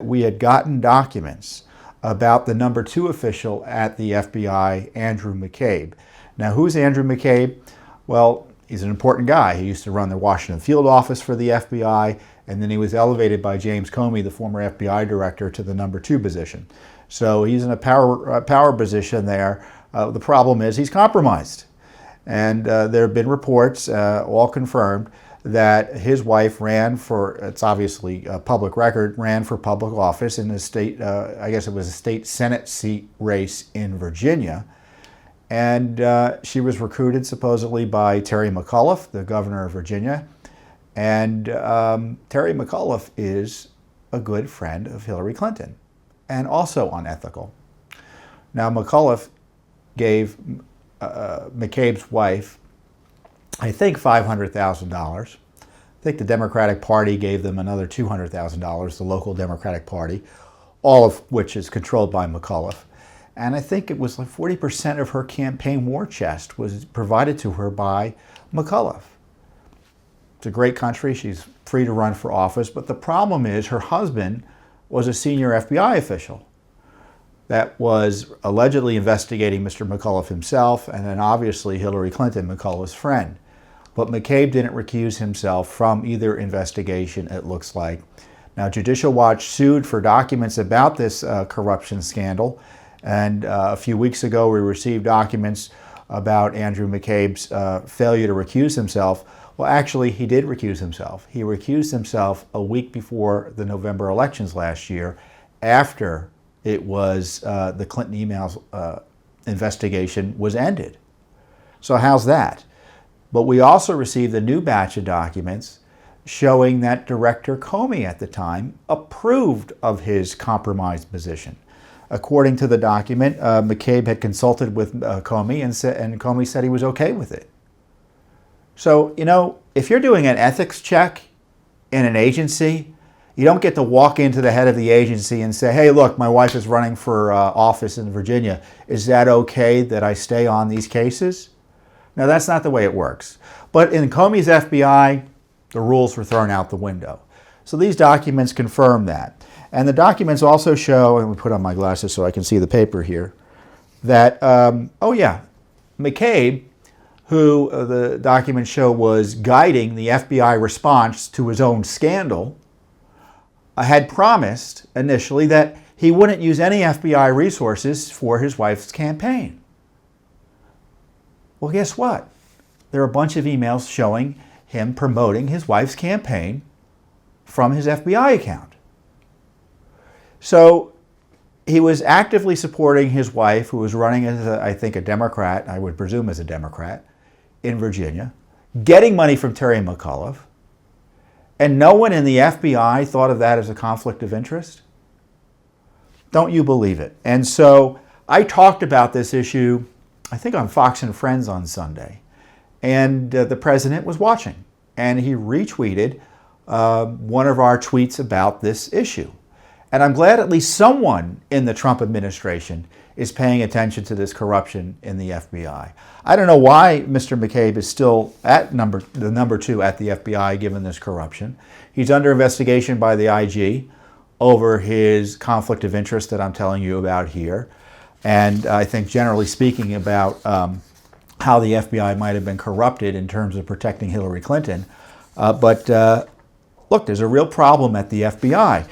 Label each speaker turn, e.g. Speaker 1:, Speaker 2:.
Speaker 1: We had gotten documents about the number 2 official at the FBI, Andrew McCabe. Now, who's Andrew McCabe? Well, he's an important guy. He used to run the Washington field office for the FBI, and then he was elevated by James Comey, the former FBI director, to the number 2 position. So he's in a power position there. The problem is he's compromised. And there have been reports, all confirmed, that his wife ran for, it's obviously a public record, ran for public office in a state, I guess it was a state Senate seat race in Virginia. And she was recruited supposedly by Terry McAuliffe, the governor of Virginia. And Terry McAuliffe is a good friend of Hillary Clinton and also unethical. Now, McAuliffe gave McCabe's wife, I think, $500,000. I think the Democratic Party gave them another $200,000, the local Democratic Party, all of which is controlled by McAuliffe. And I think it was like 40% of her campaign war chest was provided to her by McAuliffe. It's a great country. She's free to run for office. But the problem is her husband was a senior FBI official that was allegedly investigating Mr. McAuliffe himself, and then obviously Hillary Clinton, McAuliffe's friend. But McCabe didn't recuse himself from either investigation, it looks like. Now, Judicial Watch sued for documents about this corruption scandal, and a few weeks ago we received documents about Andrew McCabe's failure to recuse himself. Well, actually, he did recuse himself. He recused himself a week before the November elections last year, after it was the Clinton emails investigation was ended. So how's that? But we also received a new batch of documents showing that Director Comey at the time approved of his compromised position. According to the document, McCabe had consulted with Comey, and Comey said he was okay with it. So, you know, if you're doing an ethics check in an agency, you don't get to walk into the head of the agency and say, hey, look, my wife is running for office in Virginia. Is that okay that I stay on these cases? Now, that's not the way it works. But in Comey's FBI, the rules were thrown out the window. So these documents confirm that. And the documents also show, and we put on my glasses so I can see the paper here, that, McCabe, who the documents show was guiding the FBI response to his own scandal, had promised initially that he wouldn't use any FBI resources for his wife's campaign. Well, guess what? There are a bunch of emails showing him promoting his wife's campaign from his FBI account. So he was actively supporting his wife, who was running as, I think, a Democrat, I would presume as a Democrat, in Virginia, getting money from Terry McAuliffe, and no one in the FBI thought of that as a conflict of interest? Don't you believe it? And so I talked about this issue, I think, on Fox and Friends on Sunday. And the president was watching. And he retweeted one of our tweets about this issue. And I'm glad at least someone in the Trump administration is paying attention to this corruption in the FBI. I don't know why Mr. McCabe is still at the number 2 at the FBI given this corruption. He's under investigation by the IG over his conflict of interest that I'm telling you about here. And I think generally speaking about how the FBI might have been corrupted in terms of protecting Hillary Clinton. Look, there's a real problem at the FBI.